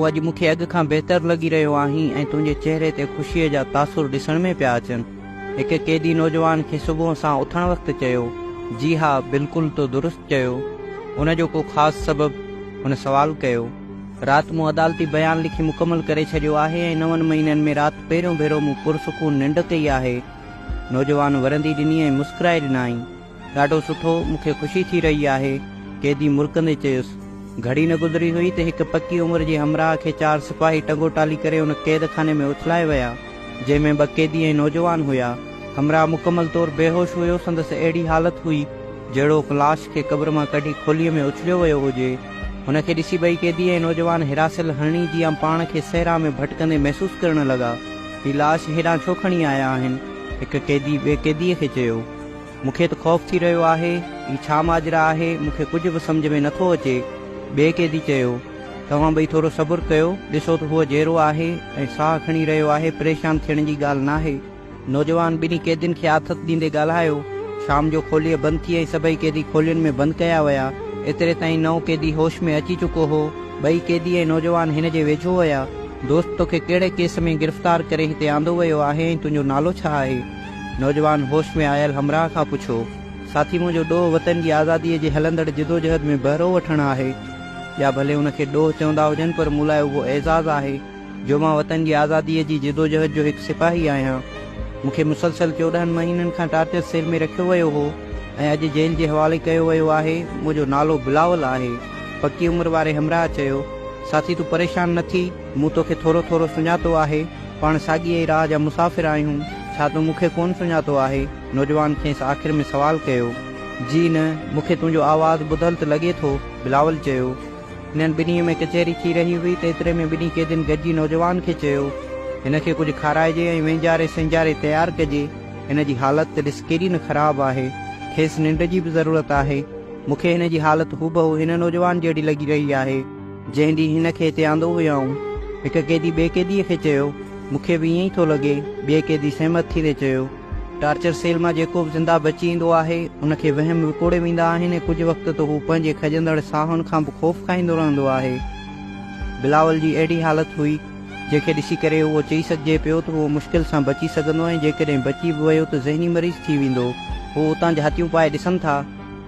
अॼु मूंखे अॻु खां बहितर लॻी रहियो आहीं ऐं तुंहिंजे चहिरे ते ख़ुशीअ जा तासुर ॾिसण में पिया अचनि। हिकु क़ैदी नौजवान खे सुबुह सां उथण वक़्तु चयो, जी हा, बिल्कुलु तो दुरुस्त चयो। उनजो को ख़ासि सबबु? हुन सुवाल कयो। राति मूं अदालती बयानु लिखी मुकमल करे छॾियो आहे ऐं 9 महीननि में राति पहिरियों भेरो मूं पुरसुकून निंड कई आहे। नौजवान वरंदी ॾिनी ऐं मुस्कुराए ॾिनाई। ॾाढो सुठो, मूंखे ख़ुशी थी रही आहे, क़ैदी मुरकंदे चयुसि। घड़ी न गुज़री हुई त हिकु पकी उमिरि जे हमराह खे 4 सिपाही टंगो टाली करे उन क़ैद खाने में उछलाए विया, जंहिंमें 2 क़ैदी ऐं नौजवान हुया। हमराह मुकमल तौरु बेहोश हुयो। संदसि अहिड़ी हालत हुई जहिड़ो लाश खे क़ब्र मां कढी खोलीअ में उछलियो वियो हुजे। हुनखे ॾिसी 2 क़ैदी ऐं नौजवान हिरासिल हणी जी पाण खे सहरा में भटकंदे महसूसु करण लॻा। ही लाश हेॾां छो खणी आया आहिनि? हिकु क़ैदी ॿिए क़ैदीअ खे चयो। मूंखे त ख़ौफ़ थी रहियो आहे, ही छा माजरा आहे, मूंखे कुझु बि सम्झ में नथो अचे। ॿिए क़ैदी चयो, तव्हां ॿई थोरो सबुरु कयो, ॾिसो त हूअ जहिड़ो आहे ऐं साहु खणी रहियो आहे, परेशान थियण जी ॻाल्हि नाहे। नौजवान ॿिन्ही क़ैदियुनि खे आथत ॾींदे ॻाल्हायो। शाम जो खोलीअ बंदि थी ऐं सभई क़ैदी खोलियुनि में बंदि कया विया। एतिरे ताईं 9 क़ैदी होश में अची चुको हो। 2 क़ैदी ऐं नौजवान हिन जे वेझो हुया। दोस्त, तोखे कहिड़े केस में गिरफ़्तार करे हिते आंदो वियो आहे ऐं तुंहिंजो नालो छा आहे? नौजवान होश में आयल हमराह खां पुछो। साथी, मुंहिंजो ॾोह वतन जी आज़ादीअ जे हलंदड़ जिदोजहद में बहिरो वठणु आहे। या भले हुनखे ॾोह चवंदा हुजनि, पर मूं लाइ उहो एज़ाज़ आहे जो मां वतन जी आज़ादीअ जी जिदोजहद जो हिकु सिपाही आहियां। मूंखे मुसलसल 14 महीननि खां टार्चर सेल में रखियो वियो हो ऐं अॼु जेल जे हवाले कयो वियो आहे। मुंहिंजो नालो बिलावल आहे, पकी उमिरि वारे हमराह चयो। साथी, तूं परेशान न थी, मूं तोखे थोरो थोरो सुञातो आहे। पाण साॻीअ ई राह जा मुसाफ़िर आहियूं। छा तूं मूंखे कोन सुञातो आहे? नौजवान खेसि आख़िर में सुवाल कयो। जी न, मूंखे तुंहिंजो आवाज़ ॿुधल त लॻे थो, बिलावल चयो। हिननि ॿिन्ही में कचहरी थी रही हुई त एतिरे में 2 क़ैदियुनि गॾिजी नौजवान खे चयो, हिन खे कुझु खाराइजे ऐं वेंजारे सिंजारे तयारु कजे। हिन जी हालत ॾिस केॾी न ख़राबु आहे, खेसि निंड जी बि ज़रूरत आहे। मूंखे हिन जी हालत हूबहू हिन नौजवान जहिड़ी लॻी रही आहे जंहिं ॾींहुं हिन खे हिते आंदो हुयाऊं। हिकु क़ैदी ॿिए क़ैदीअ खे चयो, मूंखे बि ईअं ई थो लॻे। ॿिए क़ैदी सहमत थी चयो। टार्चर सेल मां जेको बि ज़िंदा बची ईंदो आहे उनखे वहम विकोड़े वेंदा आहिनि ऐं कुझु वक़्तु त हू पंहिंजे खजंदड़ साहुनि खां बि ख़ौफ़ खाईंदो रहंदो आहे। बिलावल जी अहिड़ी हालत हुई जंहिंखे ॾिसी करे उहो चई सघिजे पियो त उहो मुश्किल सां बची सघंदो ऐं जेकॾहिं बची बि वियो त ज़हनी मरीज़ थी वेंदो। हू उतां जा हथियूं पाए ॾिसनि था।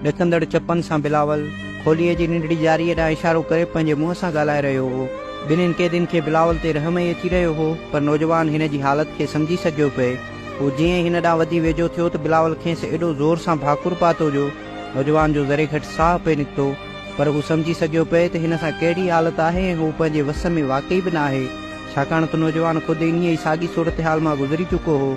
ॾकंदड़ चपनि सां बिलावल खोलीअ जी नंढड़ी जारीअ ॾांहुं इशारो करे पंहिंजे मुंहं सां ॻाल्हाए रहियो हो। ॿिन्हिनि क़ैदियुनि खे बिलावल ते रहम ई अची रहियो हो, पर नौजवान हिन जी हालत खे सम्झी सघियो पिए। हू जीअं हिन ॾांहुं वधी वेझो थियो त बिलावल खेसि एॾो ज़ोर सां भाकुर पातो जो नौजवान जो ज़रे घटि साहु पिए निकितो। पर हू सम्झी सघियो पिए त हिन सां कहिड़ी हालत आहे ऐं हू पंहिंजे वस में वाक़ई बि न आहे, छाकाणि त नौजवान ख़ुदि इन ई साॻी सूरत हाल मां गुज़री चुको हो।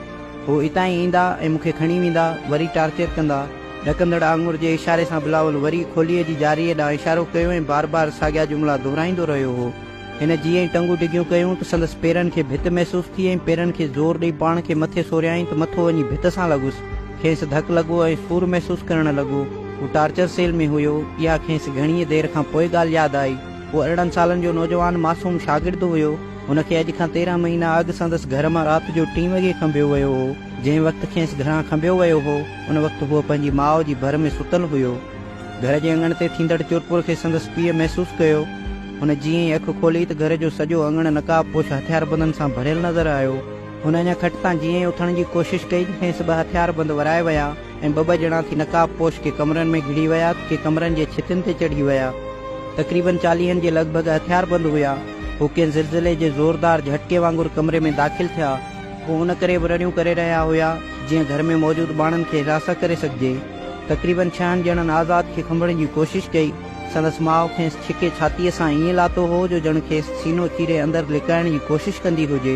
हू इतां ई ईंदा ऐं मूंखे खणी वेंदा, वरी टार्चर कंदा। ॾकंदड़ आङुर जे इशारे सां बिलावल वरी खोलीअ जी जारीअ ॾांहुं इशारो कयो ऐं बार बार साॻिया जुमिला दोहिराईंदो रहियो हो। हिन जीअं ई टंगू डिघियूं कयूं त संदसि पेरनि खे भित महसूसु थी ऐं पेरनि खे ज़ोर ॾेई पाण खे मथे सोरियाईं त मथो वञी भित सां लॻुसि। खेसि धकु लॻो ऐं सूर महसूसु करणु लॻो। हू टार्चर सेल में हुयो। इहा खेसि घणी देरि खां पोइ ॻाल्हि यादि आई। उहो 18 सालनि जो नौजवान मासूम शागिर्दु हुयो। हुनखे अॼु खां 13 महीना अॻु संदसि घर मां राति जो 3 वॻे खंबियो वियो हो। जंहिं वक़्तु खेसि घरां खंबियो वियो हो उन वक़्तु उहो पंहिंजी माउ जी भर में सुतल हुयो। घर जे अङण ते थींदड़ चुरपुर खे संदसि पीउ महसूसु कयो। हुन जीअं ई अखि खोली त घर जो सॼो अङण नकाबपोश हथियारबंदनि सां भरियल नज़र आयो। हुन अञा खटि तां जीअं ई उथण जी कोशिशि कई खेसि 2 हथियारबंद वराए विया ऐं 2 ॼणा थी नकाबपोश के कमरनि में घिड़ी विया के कमरनि जे छितियुनि ते चढ़ी विया। तक़रीबन 40 जे लॻभॻि हथियारबंद हुया। हू कंहिं ज़िलज़िले जे ज़ोरदार झटके वांगुरु कमरे में दाख़िल थिया। हू उन करे बि रड़ियूं करे रहिया हुया जीअं घर में मौजूदु ॿाणनि खे हिरास करे सघिजे। तक़रीबन 6 ॼणनि आज़ाद खे खंभण जी कोशिशि कई। संदसि माउ खेसि छिके छातीअ सां ईअं लातो हो जो ॼण खेसि सीनो चीरे अंदरि लिकाइण जी कोशिशि कंदी हुजे।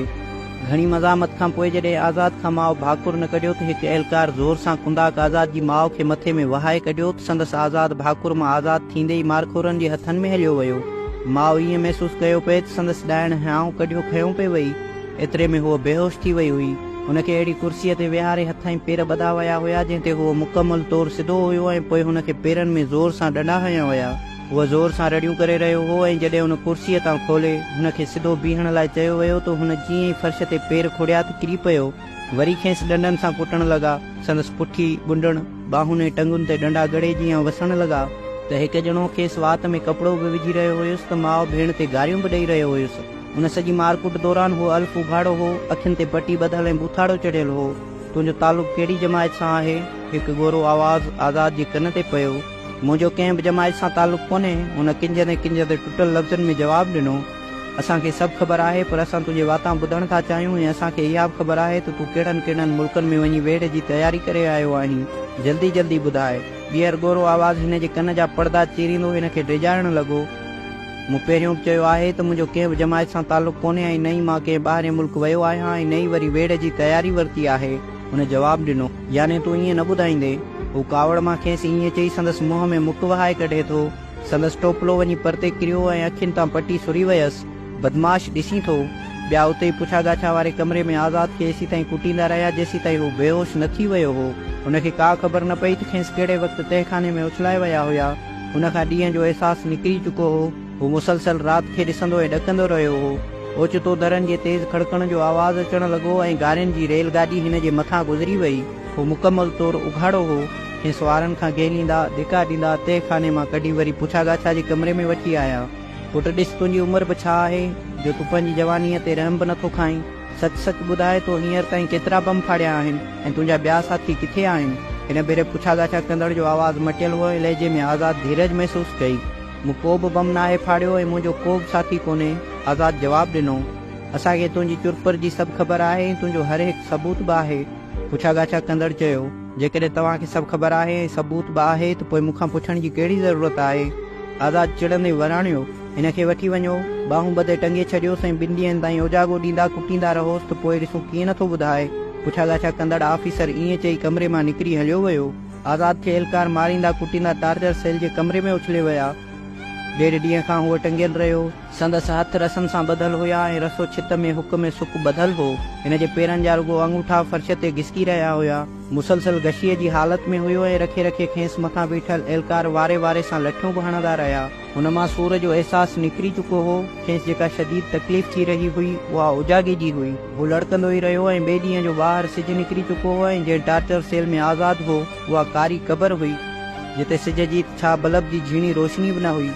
घणी मज़ामत खां पोइ जॾहिं आज़ाद खां माउ भाकुर न कढियो त हिकु एहलकार ज़ोर सां कुंदाक आज़ाद जी माउ खे मथे में वहाए कढियो त संदसि आज़ाद भाकुर मां आज़ाद थींदे ई मारखोरनि जे हथनि में हलियो वियो। माउ ईअं महसूसु कयो पिए त संदसि ॾाइण हियांव कढियो खयों पिए वई। एतिरे में हूअ बेहोश थी वई हुई। हुनखे अहिड़ी कुर्सीअ ते विहारे हथ ऐं पेर ॿधा विया हुया जंहिं ते हूअ मुकमल तौरु सिधो हुयो ऐं पोइ हुनखे पेरनि में ज़ोर सां ॾंडा हया हुया। हूअ ज़ोर सां रड़ियूं करे रहियो हो ऐं जॾहिं हुन कुर्सीअ तां खोले हुनखे सिधो बीहण लाइ चयो वियो त हुन जीअं ई फर्श ते पेर खुड़िया त किरी पियो। वरी खेसि ॾंडनि सां कुटण लॻा। संदसि पुठी बुंडण बाहुनि ऐं टंगुनि ते ॾंडा गड़े जीअं वसण लॻा। त हिकु ॼणो खेसि वात में कपिड़ो बि विझी रहियो हुयुसि त माउ भेण ते गारियूं बि ॾेई रहियो हुयुसि। उन सॼी मारकुट दौरान हू अल्फ उघाड़ो हो, अखियुनि ते पटी ॿधल ऐं बूथाड़ो चढ़ियल हो। तुंहिंजो तालुक कहिड़ी जमायत सां आहे? हिकु गोरो आवाज़ आज़ाद जे कन ते पियो। मुंहिंजो कंहिं बि जमायत सां तालुक कोन्हे, हुन किंजंदे किंजंदे टुटल लफ़्ज़नि में जवाबु ॾिनो। असांखे सभु ख़बर आहे, पर असां तुंहिंजे वातां ॿुधण था चाहियूं ऐं असांखे इहा बि ख़बर आहे त तूं कहिड़नि कहिड़नि मुल्कनि में वञी वेढ़ जी तयारी करे आयो आहीं। जल्दी जल्दी ॿुधाए। ॿीहर गोरो आवाज़ हिन जे कन जा पर्दा चीरींदो हिन खे डिॼाइण लॻो। मूं पहिरियों बि चयो आहे त मुंहिंजो कंहिं बि जमायत सां तालुक कोन्हे ऐं न ई मां कंहिं ॿाहिरि मुल्क वियो आहियां ऐं न ई वरी वेढ़ जी तयारी वरिती आहे। हुन जवाबु ॾिनो। याने तूं ईअं न ॿुधाईंदे? हू कावड़ मां खेसि ईअं चई संदसि मुंहं में मुक वहाए कढे थो। संदसि टोपलो वञी परते किरियो ऐं अखियुनि तां पटी सुरी वयसि। बदमाश ॾिसी थो। ॿिया उते ई पुछा गाछा वारे कमरे में आज़ाद खे एसी ताईं कुटींदा रहिया जेसीं ताईं हू बेहोश न थी वियो हो। हुनखे का ख़बर न पई त खेसि कहिड़े वक़्तु तहखाने में उछलाए विया हुया। हुन खां ॾींहं जो अहसासु निकिरी चुको हो। हू मुसलसल राति खे ॾिसंदो ऐं ॾकंदो रहियो हो। ओचितो दरनि जे तेज़ खड़कण जो आवाज़ अचणु लॻो ऐं गारियुनि जी रेलगाॾी हिन जे मथां गुज़री वई। हू मुकमल तौरु उघाड़ो हो। खेसि वारनि खां गेलींदा धिका ॾींदा तहखाने मां कढी वरी पुछा गाछा जे कमरे में वठी आया। पुटु ॾिस, तुंहिंजी उमिरि बि छा आहे जो तूं पंहिंजी जवानीअ ते रहम बि नथो खाईं? सच सच ॿुधाए तो हींअर ताईं केतिरा बम फाड़िया आहिनि ऐं तुंहिंजा ॿिया साथी किथे आहिनि? हिन भेरे पुछा गाछा कंदड़ जो आवाज़ मटियल हुओ ऐं लहजे में आज़ाद धीरज महसूसु कई। मूं को बि बम नाहे फाड़ियो ऐं मुंहिंजो को बि साथी कोन्हे, आज़ाद जवाबु ॾिनो। असांखे तुंहिंजी चुरपर जी सभु ख़बर आहे ऐं तुंहिंजो हर हिकु सबूत बि आहे, पुछा गाछा कंदड़ चयो। जेकॾहिं तव्हांखे सभु ख़बर आहे ऐं सबूत बि आहे त पोइ मूंखां पुछण जी कहिड़ी ज़रूरत आहे? आज़ाद चिड़ंदे वराणियो। हिन खे वठी वञो, बाहूं ॿधे टंगे छॾियोसि ऐं 2 ॾींहंनि ताईं उजागो ॾींदा कुटींदा रहोसि त पोइ ॾिसूं कीअं नथो ॿुधाए। पुछा गाछा कंदड़ आफ़ीसर ईअं चई कमरे मां निकिरी हलियो वियो। आज़ाद खे एहलकार मारींदा कुटींदा टार्चर सेल जे कमरे में उछले विया। 1.5 ॾींहं खां उहो टंगियल रहियो। संदसि हथ रसनि सां ॿधल हुया ऐं रसो छित में हुक में सुक ॿधल हो। हिन जे पेरनि जा रुगो अंगूठा फर्श ते घिसकी रहिया हुया। मुसलसल गशीअ जी हालत में हुयो ऐं रखे रखे खेसि मथां बीठल एहलकार वारे वारे सां लठियूं बि हणंदा रहिया। हुन मां सूर जो अहसासु निकिरी चुको हो। खेसि जेका शदीद तकलीफ़ थी रही हुई उहा उजागे जी हुई। हू लड़कंदो ई रहियो ऐं ॿिए ॾींहं जो ॿाहिरि सिज निकिरी चुको हो ऐं जंहिं टार्चर सेल में आज़ाद हो उहा कारी क़बर हुई जिते सिज जी छा बल्ब जी झीणी रोशनी बि न हुई।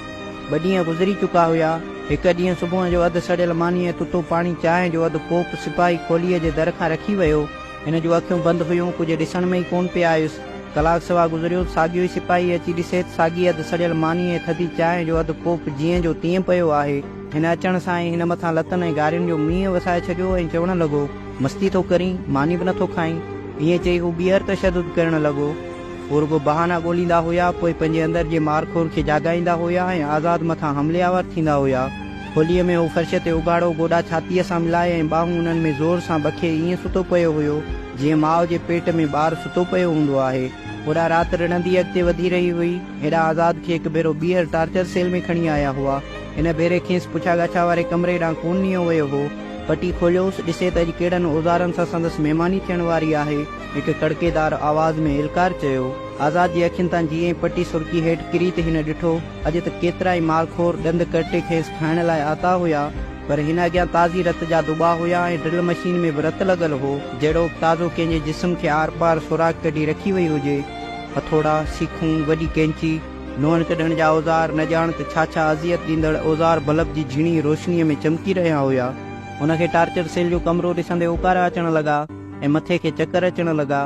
2 ॾींहं गुज़री चुका हुया। हिकु ॾींहुं सुबुह जो अधु सड़ियल मानी ऐं तुतो पाणी चांहि जो अधु कोप सिपाही खोलीअ जे दर खां रखी वियो। हिन जूं अखियूं बंदि हुयूं, कुझु ॾिसण में ई कोन पिया आयुसि। कलाक सवा गुज़रियो, साॻियो ई सिपाही अची ॾिसे त साॻी अधु सड़ियल मानी ऐं थधी चांहि जो अधु कोप जीअं जो तीअं पियो आहे। हिन अचण सां ई हिन मथां लतनि ऐं गारियुनि जो मींहुं वसाए छॾियो ऐं चवणु लॻो, मस्ती थो करीं, मानी बि नथो खाईं। ईअं चई हू ॿीहर तशदुद करणु लॻो। हू रुगो बहाना ॻोल्हींदा हुया, पोइ पंहिंजे अंदरि जे मारखोर खे जाॻाईंदा हुया ऐं आज़ाद मथां हमलेआवर थींदा हुया। होलीअ में हू फर्श ते उघाड़ो गोॾा छातीअ सां मिलाए ऐं ॿाहूं उन्हनि में ज़ोर सां बखे ईअं सुतो पियो हुयो जीअं माउ जे पेट में ॿारु सुतो पियो हूंदो आहे। होॾा राति रिढ़ंदी अॻिते वधी रही हुई। हेॾा आज़ाद खे हिकु भेरो ॿीहर टार्चर सेल में खणी आया हुआ। हिन भेरे खेसि पुछा गाछा वारे कमरे ॾांहुं कोन नियो वियो हो। पटी खोलियोसि, ॾिसे त अॼु कहिड़नि औज़ारनि सां संदसि महिमानी थियण वारी आहे। हिकु कड़केदार आवाज़ में एलकार चयो। आज़ाद जी अखियुनि तां जीअं पटी सुर्की हेठि किरी त हिन ॾिठो अॼु त केतिरा ई मालखोर ॾंद कटे खेसि खाइण लाइ आता हुया, पर हिन अॻियां ताज़ी रत जा दुॿा हुया ऐं ड्रिल मशीन में बि रत लॻल हो जहिड़ो ताज़ो कंहिंजे जिस्म खे आर पार सुराख कढी रखी वई हुजे। हथोड़ा, सीखूं, वॾी कैंची, नोन कढण जा औज़ार, न ॼाण त छा छा अज़ियत ॾींदड़ औज़ार बल्ब जी झीणी रोशनीअ में चमकी रहिया हुया। हुनखे टार्चर सेल जो कमरो ॾिसंदे उकारा अचण लॻा ऐं मथे खे चकर अचण लॻा।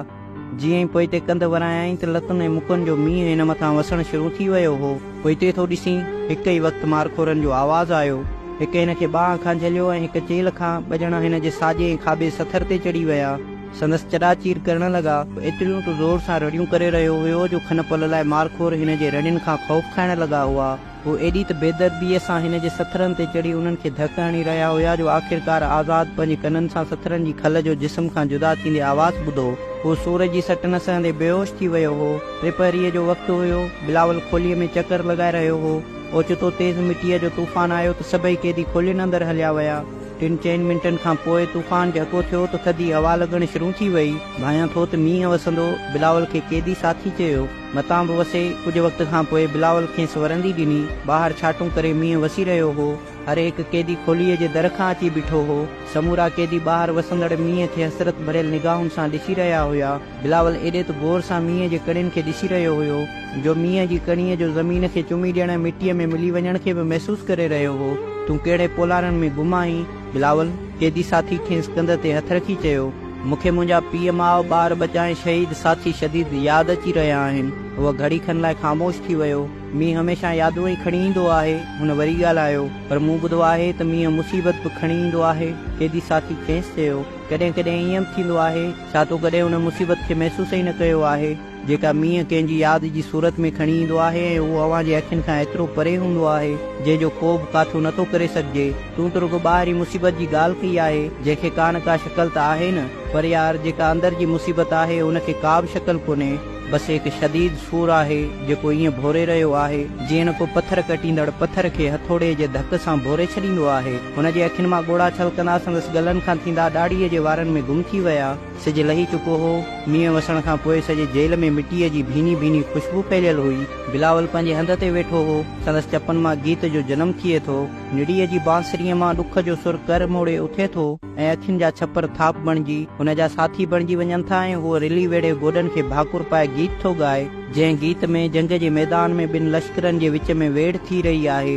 जीअं ई पोइ ते कंध वरायाईं त लतुनि ऐं मुकनि जो मींहुं हिन मथां वसणु शुरू थी वियो हो। पोइ ते थो ॾिसी हिकु ई वक़्तु मारखोरनि जो आवाज़ु आयो। हिकु हिन खे बाहि खां झलियो ऐं हिकु चेल खां। 2 ॼणा हिन जे साॼे ऐं खाॿे सथर ते चढ़ी विया। संदसि चड़ाचीर करण लॻा। एतिरियूं त ज़ोर सां रड़ियूं करे रहियो हुयो जो खन पल लाइ मारखोर हिन जे रड़ियुनि खां ख़ौफ़ खाइण लॻा हुआ। हू एॾी त बेदर्दीअ सां हिन जे सथरनि ते चढ़ी उन्हनि खे धक हणी रहिया हुया जो आख़िरकार आज़ाद पंहिंजे कननि सां सथरनि जी खल जो जिस्म खां जुदा थींदे आवाज़ु ॿुधो। हू सूर जी सट न सहंदे बेहोश थी वियो हो। टिपहरीअ जो वक़्तु हुयो। बिलावल खोलीअ में चकर लॻाए रहियो हो। ओचितो तेज़ मिटीअ जो तूफ़ान आयो त सभई कैदी खोलियुनि अंदरि हलिया विया। 3-4 मिंटनि खां पोइ तूफ़ान झको थियो त थधी हवा लॻणु शुरू थी वई। भायां थो त मींहुं वसंदो। बिलावल खे कैदी साथी चयो। मतां बि वसे। कुझु वक़्त खां पोइ बिलावल खे स्वरंदी ॾिनी। ॿाहिरि छाटूं करे मींहुं वसी रहियो हो। हर एक कैदी खोलीअ जे दर खां अची बीठो हो। समूरा कैदी ॿाहिरि वसंदड़ मींहं खे हसरत भरियल निगाहुनि सां ॾिसी रहिया हुआ। बिलावल एॾे त गौर सां मींहं जे कणियुनि खे ॾिसी रहियो हुयो जो मींहं जी कणीअ जो ज़मीन खे चुमी ॾियण मिटीअ में मिली वञण खे बि महसूसु करे रहियो हो। तूं कहिड़े पोलारनि में गुम आहीं? बिलावल कैदी साथी खेसि कंध ते हथ रखी चयो। मूंखे मुंहिंजा पीउ माउ ॿार बचा ऐं शहीद साथी शदीद यादि अची रहिया आहिनि। उहो घड़ी खन लाइ ख़ामोश थी वियो। मींहुं हमेशह यादूं ई खणी ईंदो आहे। हुन वरी ॻाल्हायो, पर मूं ॿुधो आहे त मींहुं मुसीबत बि खणी ईंदो आहे। कैदी साथी खेसि चयो, कॾहिं कॾहिं ईअं बि थींदो आहे। छा तूं कॾहिं हुन मुसीबत खे महसूसु ई न कयो आहे जेका मींहुं कंहिंजी यादि जी सूरत में खणी ईंदो आहे ऐं उहो अव्हां जे अखियुनि खां एतिरो परे हूंदो आहे जंहिंजो को बि काथो नथो करे सघिजे। तूं त रुॻो ॿाहिरी मुसीबत जी ॻाल्हि कई आहे जंहिंखे का न का शकल त आहे न, पर यार जेका अंदर जी मुसीबत आहे उनखे का बि शकल कोन्हे। बसि हिकु शदीद सूर आहे जेको ईअं भोरे रहियो आहे जीअं न को पथर कटींदड़ पथर खे हथोड़े जे धक सां भोरे छॾींदो आहे। हुनजे अखियुनि मां ॻोड़ा छलकंदा संदसि गलनि खां थींदा ॾाड़ीअ जे वारनि में गुम थी विया। सिजु लही चुको हो। मींहुं वसण खां पोइ सॼे जेल में मिटीअ जी भीनी भीनी ख़ुशबू फैलियल हुई। बिलावल पंहिंजे हंध ते वेठो हो। संदसि चपनि मां गीत जो जनमु थिए थो। निड़ीअ जी बांसुरीअ मां ॾुख जो सुर कर मोड़े उथे थो ऐं अखियुनि जा छपर थाप बणिजी हुन जा साथी बणिजी वञनि था ऐं उहो रिली वेड़े गोॾनि खे भाकुर पाए गीत थो ॻाए, जंहिं गीत में जंग जे मैदान में ॿिनि लश्करनि जे विच में वेड़ थी रही आहे।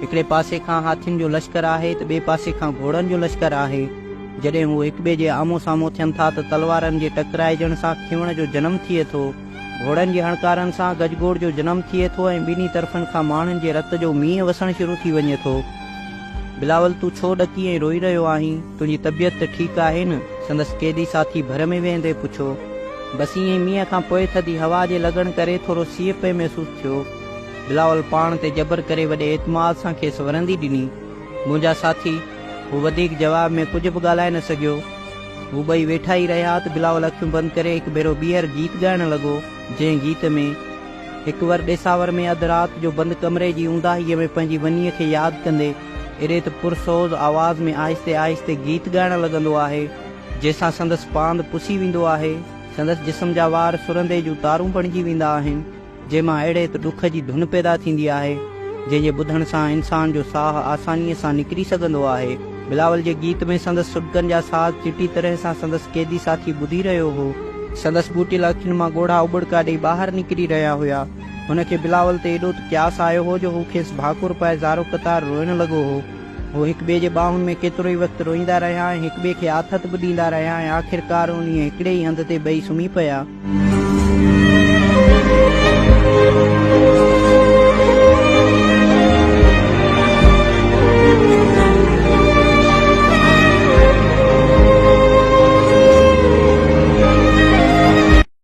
हिकिड़े पासे खां हाथियुनि जो लश्कर आहे त ॿिए पासे खां घोड़नि जो लश्कर आहे। जॾहिं हू हिक ॿिए जे आम्हूं साम्हूं थियनि था त तलवारनि जे टकराइजण सां खिवण जो जनमु थिए थो। घोड़नि जे हणकारनि सां गजगोड़ जो जनमु थिए थो ऐं ॿिन्ही तरफ़नि खां माण्हुनि जे रत जो मींहुं वसणु शुरू थी वञे थो। बिलावल, तूं छो ॾकी ऐं रोई रहियो आहीं? तुंहिंजी तबियत त ठीकु आहे न? संदसि कैदी साथी भर में वेंदे पुछो। बसि ईअं मींहं खां पोइ थधी हवा जे लॻण करे थोरो सीउ पे महसूसु थियो। बिलावल पाण ते जबर करे वॾे एतमाद सां खेसि वरंदी ॾिनी। मुंहिंजा साथी, हू वधीक जवाब में कुझु बि ॻाल्हाए न सघियो। हू ॿई वेठा ई रहिया त बिलावल अखियूं बंदि करे हिकु भेरो ॿीहर गीत ॻाइणु लॻो, जंहिं गीत में हिकु वर ॾेसावर में अधु राति जो बंदि कमरे जी ऊंदाहीअ में पंहिंजी वनीअ खे यादि कंदे एॾे त पुरसोज़ आवाज़ में आहिस्ते आहिस्ते गीत ॻाइणु लॻंदो आहे, जंहिंसां संदसि पांद पुसी वेंदो आहे। संदसि जिस्म जा वार सुरंदे जूं तारूं बणिजी वेंदा आहिनि, जंहिंमां अहिड़े त ॾुख जी धुन पैदा थींदी आहे जंहिंजे ॿुधण सां इंसान जो साहु आसानीअ सां निकिरी सघंदो आहे। बिलावल जे गीत में संदसि सुॾकनि जा साज़ चिटी तरह सां संदसि कैदी साथी ॿुधी रहियो हो। संदसि ॿूटियल अखियुनि मां ॻोढ़ा उबड़का ॾेई ॿाहिरि निकिरी रहिया हुआ। हुनखे बिलावल ते एॾो त क्यास आयो हो जो हू खेसि भाकुर पाए ज़ारो क़तार रोइण लॻो हो। हू हिक ॿिए जे ॿाहुनि में केतिरो ई वक़्तु रोईंदा रहिया ऐं हिक ॿिए खे आथत बि ॾींदा रहिया ऐं आख़िरकार उन हिकिड़े ई हंध ते ॿई सुम्ही पिया।